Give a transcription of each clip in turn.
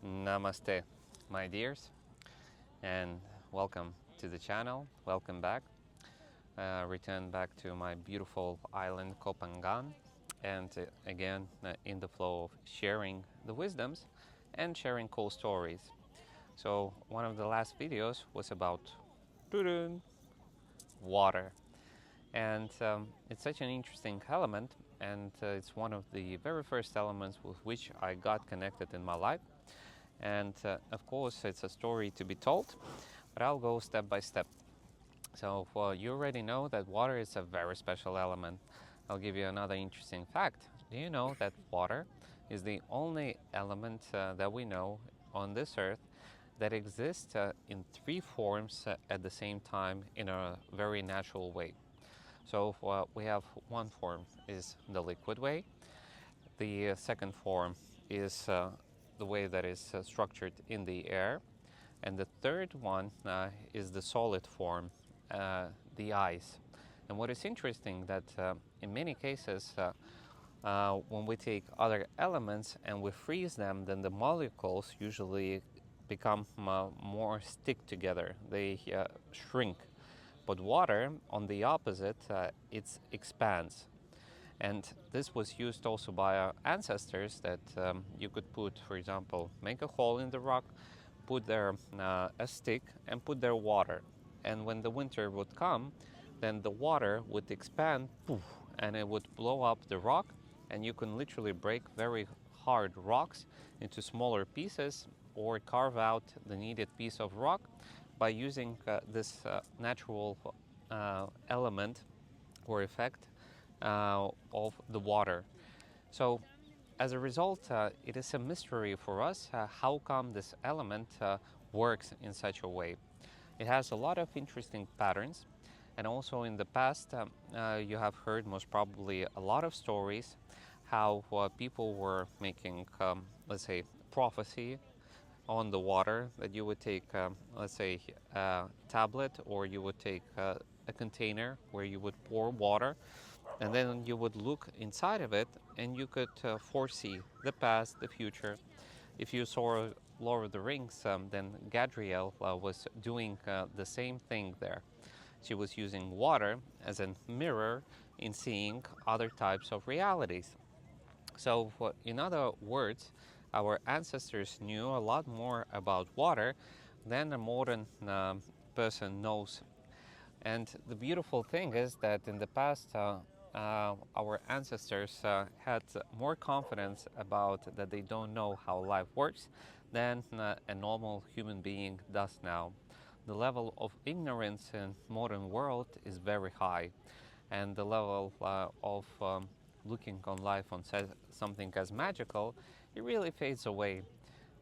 Namaste, my dears, and welcome to the channel. Welcome back. Return back to my beautiful island, Kopangan, and again in the flow of sharing the wisdoms and sharing cool stories. So, one of the last videos was about water, and it's such an interesting element, and it's one of the very first elements with which I got connected in my life. And of course, it's a story to be told, but I'll go step by step. So you already know that water is a very special element. I'll give you another interesting fact. Do you know that water is the only element that we know on this earth that exists in three forms at the same time in a very natural way? So we have one form is the liquid way. The second form is the way that is structured in the air. And the third one is the solid form, the ice. And what is interesting that in many cases, when we take other elements and we freeze them, then the molecules usually become more stick together. They shrink. But water, on the opposite, it expands. And this was used also by our ancestors that you could put, for example, make a hole in the rock, put there a stick and put there water. And when the winter would come, then the water would expand poof, and it would blow up the rock, and you can literally break very hard rocks into smaller pieces or carve out the needed piece of rock by using this natural element or effect of the water. So as a result, it is a mystery for us how come this element works in such a way. It has a lot of interesting patterns, and also in the past you have heard most probably a lot of stories how people were making, let's say, prophecy on the water, that you would take, let's say, a tablet, or you would take a container where you would pour water, and then you would look inside of it and you could foresee the past, the future. If you saw Lord of the Rings, then Gadriel was doing the same thing there. She was using water as a mirror in seeing other types of realities. So, in other words, our ancestors knew a lot more about water than a modern person knows. And the beautiful thing is that in the past, our ancestors had more confidence about that they don't know how life works than a normal human being does now. The level of ignorance in modern world is very high, and the level of looking on life on something as magical, it really fades away.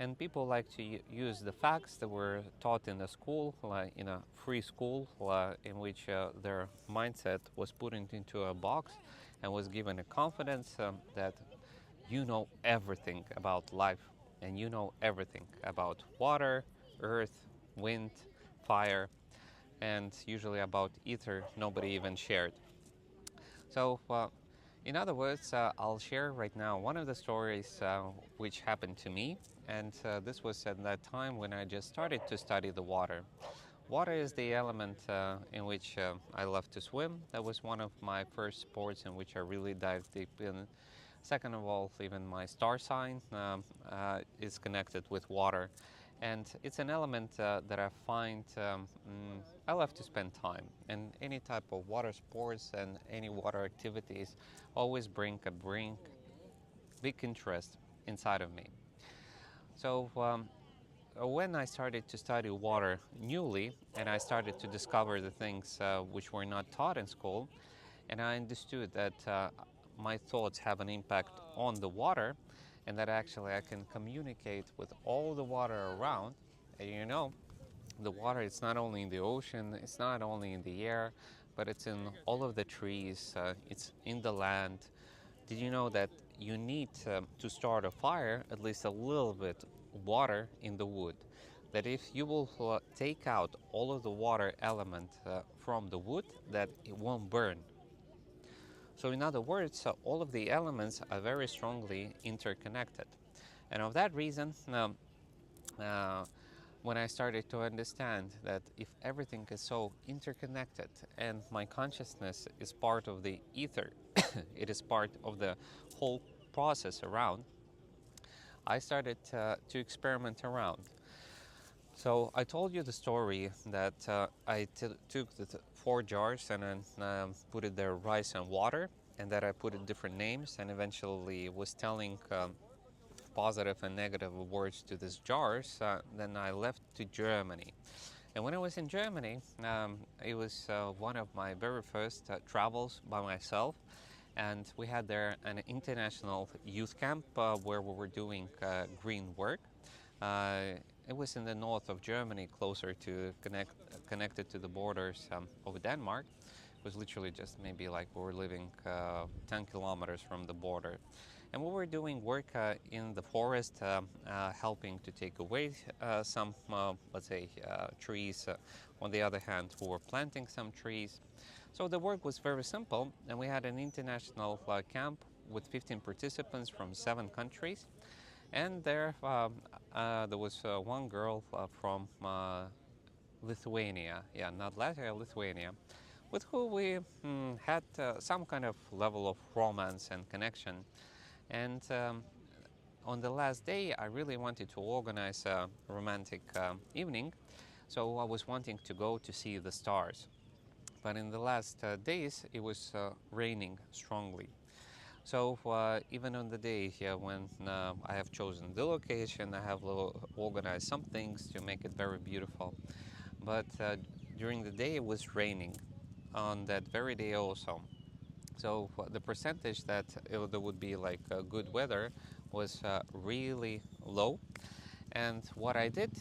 And people like to use the facts that were taught in a school, in a free school, in which their mindset was put into a box and was given a confidence that you know everything about life, and you know everything about water, earth, wind, fire, and usually about ether nobody even shared. So in other words, I'll share right now one of the stories which happened to me, and this was at that time when I just started to study the water. Water is the element in which I love to swim. That was one of my first sports in which I really dived deep in. Second of all, even my star sign is connected with water. And it's an element that I find I love to spend time. And any type of water sports and any water activities always bring big interest inside of me. So when I started to study water newly, and I started to discover the things which were not taught in school, and I understood that my thoughts have an impact on the water, and that actually I can communicate with all the water around. And you know, the water, it's not only in the ocean, it's not only in the air, but it's in all of the trees, it's in the land. Did you know that you need to start a fire at least a little bit water in the wood? That if you will take out all of the water element from the wood, that it won't burn. So in other words, all of the elements are very strongly interconnected. And of that reason, Uh, when I started to understand that if everything is so interconnected and my consciousness is part of the ether, it is part of the whole process around, I started to experiment around. So I told you the story that I took the 4 jars and then put it there rice and water, and that I put it different names, and eventually was telling positive and negative words to these jars. Then I left to Germany. And when I was in Germany, it was one of my very first travels by myself. And we had there an international youth camp where we were doing green work. Uh, it was in the north of Germany, closer to connected to the borders of Denmark. It was literally just maybe like we were living 10 kilometers from the border. And we were doing work in the forest, helping to take away some, let's say, trees. On the other hand, we were planting some trees. So the work was very simple, and we had an international camp with 15 participants from 7 countries. And there was one girl from Lithuania, yeah, not Latvia, Lithuania, with who we had some kind of level of romance and connection. And on the last day, I really wanted to organize a romantic evening, so I was wanting to go to see the stars. But in the last days, it was raining strongly. So even on the day here when I have chosen the location, I have organized some things to make it very beautiful. But during the day it was raining on that very day also. So the percentage that there would be like good weather was really low. And what I did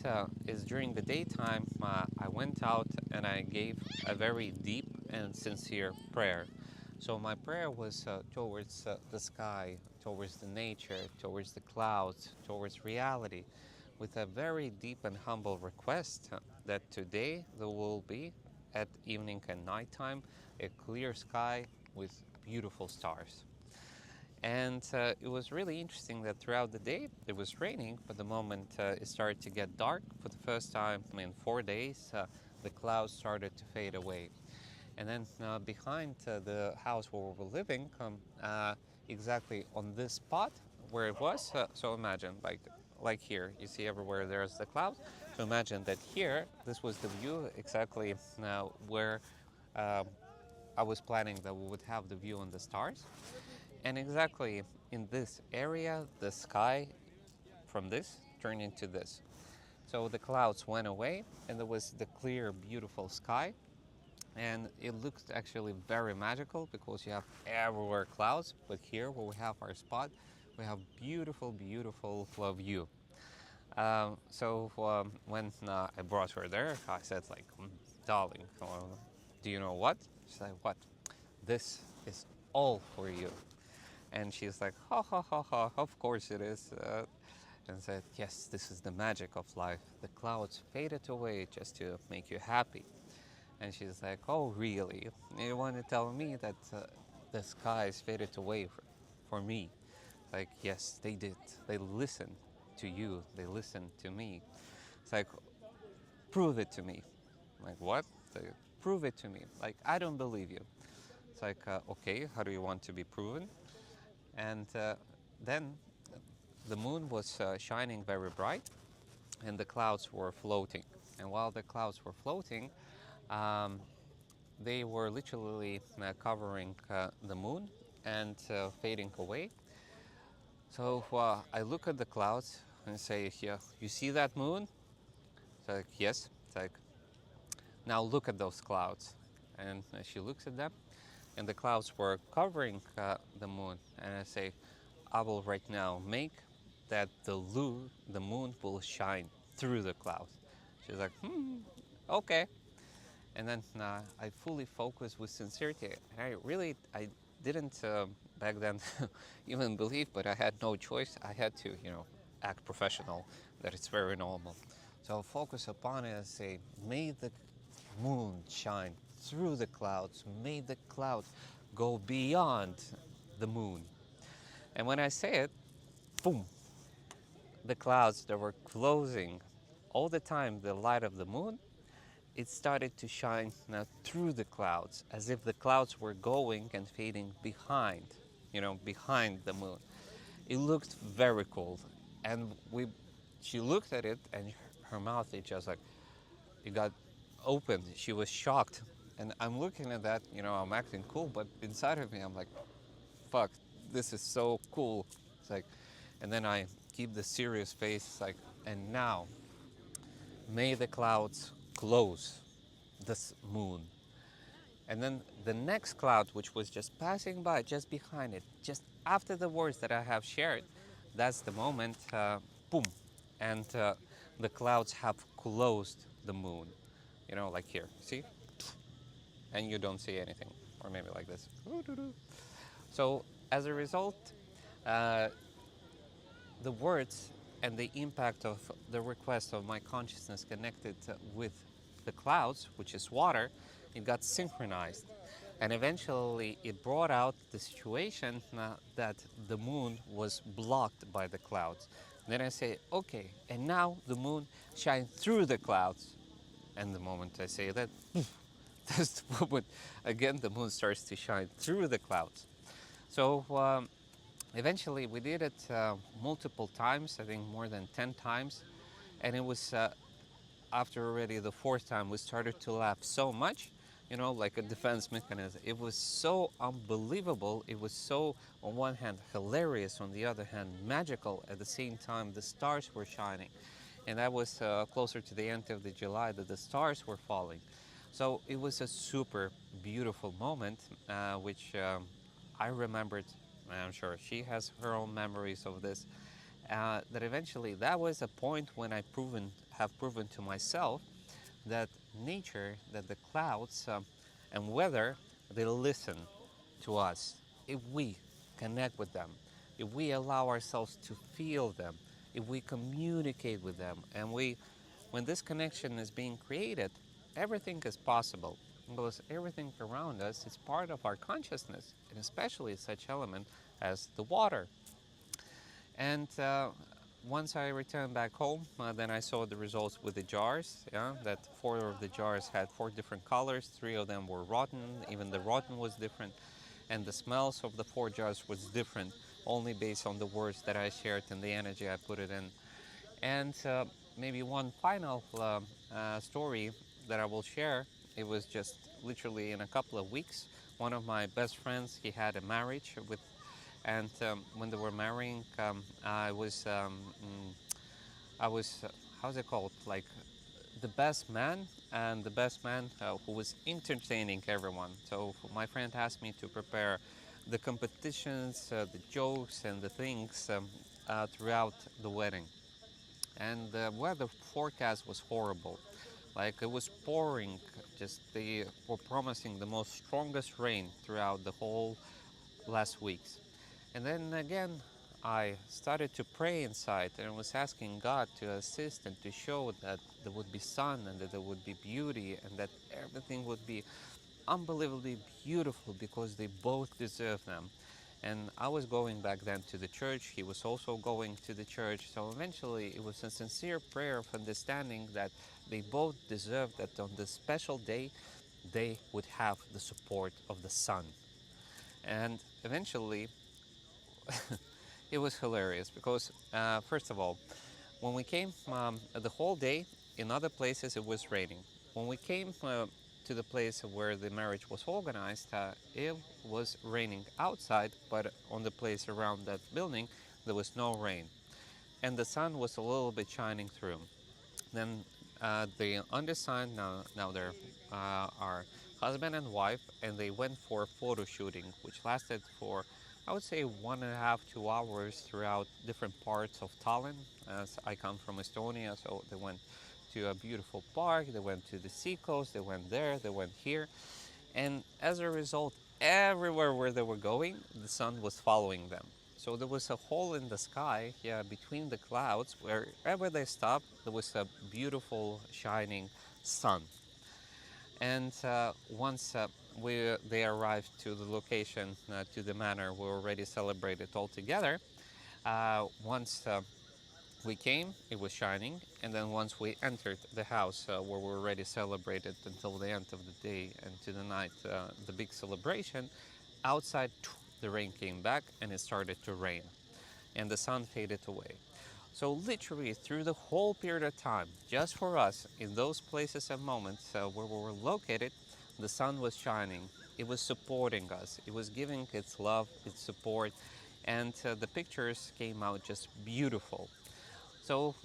is during the daytime, I went out and I gave a very deep and sincere prayer. So my prayer was towards the sky, towards the nature, towards the clouds, towards reality, with a very deep and humble request that today there will be, at evening and nighttime, a clear sky with beautiful stars. And it was really interesting that throughout the day it was raining, but the moment it started to get dark, for the first time in 4 days, the clouds started to fade away. And then behind the house where we were living, exactly on this spot where it was, so imagine like here, you see everywhere there's the clouds. So imagine that here, this was the view exactly where uh, I was planning that we would have the view on the stars. And exactly in this area, the sky from this turned into this. So the clouds went away, and there was the clear, beautiful sky. And it looks actually very magical because you have everywhere clouds, but here where we have our spot, we have beautiful, beautiful view. So when I brought her there, I said like, darling, do you know what? She's like, what? This is all for you. And she's like, ha ha ha ha, of course it is. And said, yes, this is the magic of life. The clouds faded away just to make you happy. And she's like, oh, really? You want to tell me that the skies faded away for me? Like, yes, they did. They listened to you. They listened to me. It's like, prove it to me. Like, what? Like, prove it to me. Like, I don't believe you. It's like, okay, how do you want to be proven? And then the moon was shining very bright, and the clouds were floating. And while the clouds were floating, um, they were literally covering the moon and fading away. So I look at the clouds and say, "Yeah, you see that moon?" It's like, "Yes." It's like, "Now look at those clouds." And she looks at them, and the clouds were covering the moon. And I say, "I will right now make that the moon will shine through the clouds." She's like, okay. And then I fully focused with sincerity. And I didn't back then even believe, but I had no choice. I had to, act professional, that it's very normal. So I'll focus upon it and say, may the moon shine through the clouds. May the clouds go beyond the moon. And when I say it, boom, the clouds that were closing all the time the light of the moon, it started to shine now through the clouds, as if the clouds were going and fading behind, behind the moon. It looked very cool, and she looked at it, and her mouth, it got opened. She was shocked, and I'm looking at that. I'm acting cool, but inside of me, I'm like, "Fuck, this is so cool." It's like, and then I keep the serious face. It's like, and now, may the clouds close this moon. And then the next cloud, which was just passing by, just behind it, just after the words that I have shared, that's the moment, boom, and the clouds have closed the moon. Like here, see? And you don't see anything. Or maybe like this. So, as a result, uh, the words and the impact of the request of my consciousness connected with the clouds, which is water, it got synchronized. And eventually it brought out the situation that the moon was blocked by the clouds. Then I say, okay, and now the moon shines through the clouds. And the moment I say that, that's the moment, again, the moon starts to shine through the clouds. So eventually we did it multiple times, I think more than 10 times. And it was after already the fourth time, we started to laugh so much, like a defense mechanism. It was so unbelievable. It was so, on one hand, hilarious, on the other hand, magical. At the same time, the stars were shining. And that was closer to the end of the July that the stars were falling. So it was a super beautiful moment, which I remembered. I'm sure she has her own memories of this. That eventually, that was a point when have proven to myself that nature, that the clouds and weather, they listen to us if we connect with them, if we allow ourselves to feel them, if we communicate with them, and when this connection is being created, everything is possible because everything around us is part of our consciousness, and especially such element as the water. And once I returned back home, then I saw the results with the jars. Yeah, that four of the jars had four different colors. Three of them were rotten. Even the rotten was different, and the smells of the four jars was different, only based on the words that I shared and the energy I put it in. And maybe one final story that I will share. It was just literally in a couple of weeks. One of my best friends, he had a marriage with, and when they were marrying, I was, how's it called? Like the best man, and the best man who was entertaining everyone. So my friend asked me to prepare the competitions, the jokes, and the things throughout the wedding. And the weather forecast was horrible. Like it was pouring. Just they were promising the most strongest rain throughout the whole last weeks. And then again, I started to pray inside and was asking God to assist and to show that there would be sun and that there would be beauty and that everything would be unbelievably beautiful because they both deserve them. And I was going back then to the church. He was also going to the church. So eventually, it was a sincere prayer of understanding that they both deserved that on this special day, they would have the support of the sun. And eventually, it was hilarious because, first of all, when we came the whole day, in other places it was raining. When we came to the place where the marriage was organized, it was raining outside, but on the place around that building, there was no rain. And the sun was a little bit shining through. Then the undersigned, now they're our husband and wife, and they went for photo shooting, which lasted for, I would say, 1.5, 2 hours throughout different parts of Tallinn. As I come from Estonia, so they went to a beautiful park, they went to the seacoast, they went there, they went here. And as a result, everywhere where they were going, the sun was following them. So there was a hole in the sky, yeah, between the clouds. Wherever they stopped, there was a beautiful shining sun. And once they arrived to the location, to the manor we already celebrated all together, once We came, it was shining, and then once we entered the house where we already celebrated until the end of the day and to the night, the big celebration, outside the rain came back and it started to rain and the sun faded away. So literally through the whole period of time, just for us, in those places and moments where we were located, the sun was shining. It was supporting us. It was giving its love, its support, and the pictures came out just beautiful. So,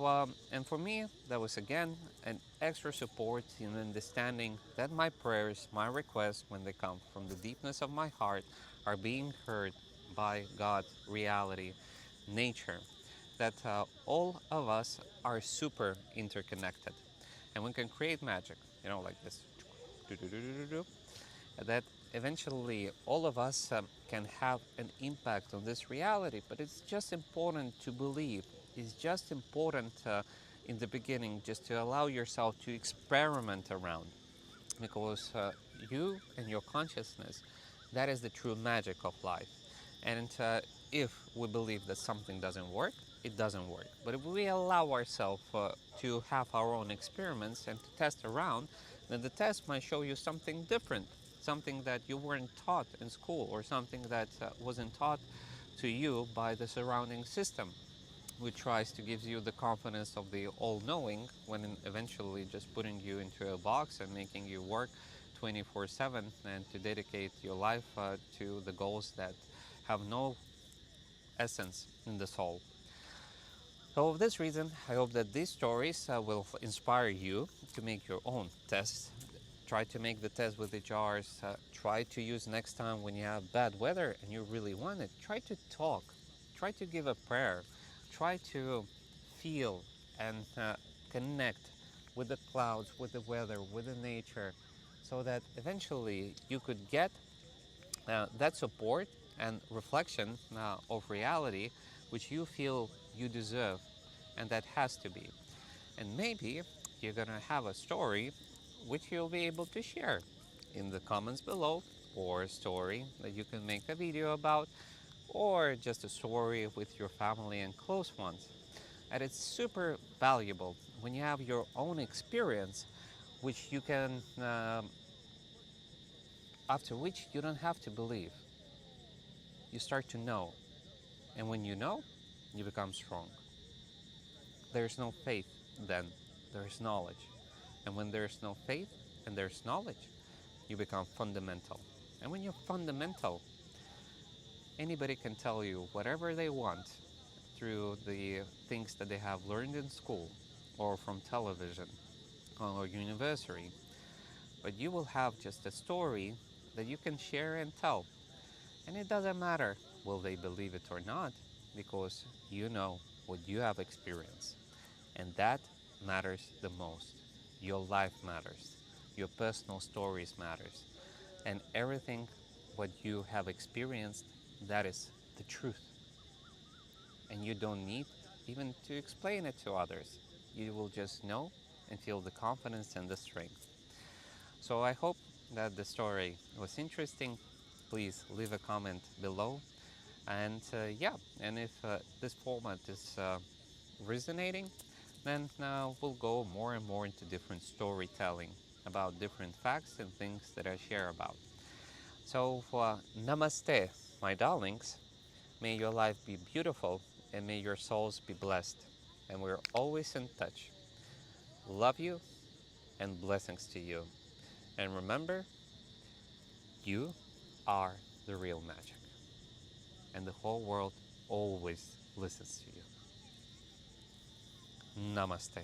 and for me, that was again an extra support in understanding that my prayers, my requests, when they come from the deepness of my heart, are being heard by God, reality, nature. That all of us are super interconnected, and we can create magic, like this, that eventually all of us can have an impact on this reality. But it's just important to believe. It's just important in the beginning just to allow yourself to experiment around, because you and your consciousness, that is the true magic of life. And if we believe that something doesn't work, it doesn't work. But if we allow ourselves to have our own experiments and to test around, then the test might show you something different, something that you weren't taught in school, or something that wasn't taught to you by the surrounding system, which tries to give you the confidence of the all-knowing, when eventually just putting you into a box and making you work 24/7 and to dedicate your life to the goals that have no essence in the soul. So for this reason, I hope that these stories will inspire you to make your own tests. Try to make the test with the jars. Try to use next time when you have bad weather and you really want it. Try to talk. Try to give a prayer. Try to feel and connect with the clouds, with the weather, with the nature, so that eventually you could get that support and reflection of reality which you feel you deserve, and that has to be. And maybe you're gonna have a story which you'll be able to share in the comments below, or a story that you can make a video about, or just a story with your family and close ones. And it's super valuable when you have your own experience, which you can, after which you don't have to believe. You start to know. And when you know, you become strong. There's no faith, then there's knowledge. And when there's no faith and there's knowledge, you become fundamental. And when you're fundamental, anybody can tell you whatever they want through the things that they have learned in school or from television or university. But you will have just a story that you can share and tell. And it doesn't matter will they believe it or not, because you know what you have experienced. And that matters the most. Your life matters. Your personal stories matters. And everything what you have experienced, that is the truth. And you don't need even to explain it to others. You will just know and feel the confidence and the strength. So I hope that the story was interesting. Please leave a comment below. And yeah, and if this format is resonating, then we'll go more and more into different storytelling about different facts and things that I share about. So namaste, my darlings. May your life be beautiful and may your souls be blessed. And we're always in touch. Love you and blessings to you. And remember, you are the real magic. And the whole world always listens to you. Namaste.